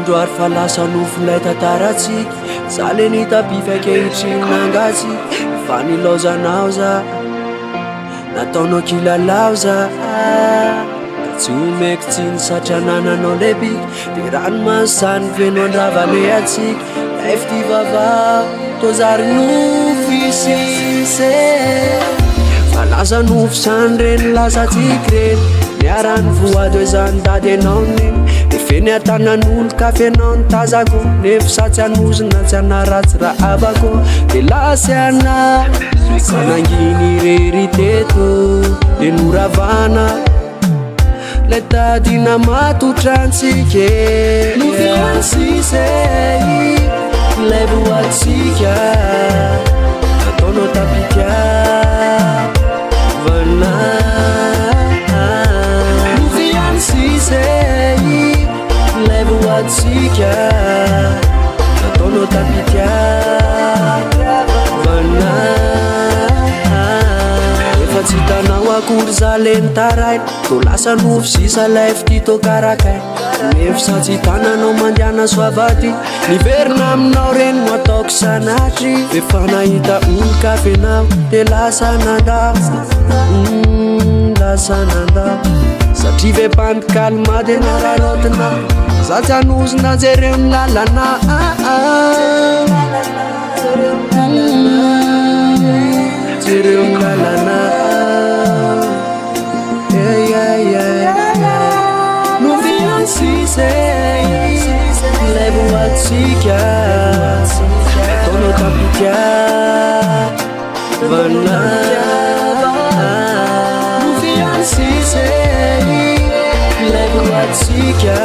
androary fa lasa nofilay tantaratsika za le nitapifakehitrinangatsy fa nilaozanao za nataonao kilalao za tsy omeko tsy ny satranananao lebika de rano masany venao andravale atsika efty vavao tozary nofisise fa lasa nofo zany reny lasatsika reny miarany voady hoe zany dady anao neny efeny atanan'olo kafe anao nitazako nefa satsy anozina tsy anaratsy raha avako de lasy ana mananginy rery teto de noravana le tadina matotrantsika nofiansise lay voatsika ataonao tapika vana nofiansise lay voatsika ataonao tapika vana tsy hitanao akory za le nitaray to lasa nofo sisa lefty to karakay nefa sa tsy hitananao mandiana soavaty niverina aminao reny no ataoko sanatry efa nahita olo kafenao de lasa nandao lasa nandao satria ve mpandikali de nararotina za tsy anozina jereo ny lalana jereo ny lalana nofiansise lay voatsika ataonao tapika vana nofiansise lay voatsika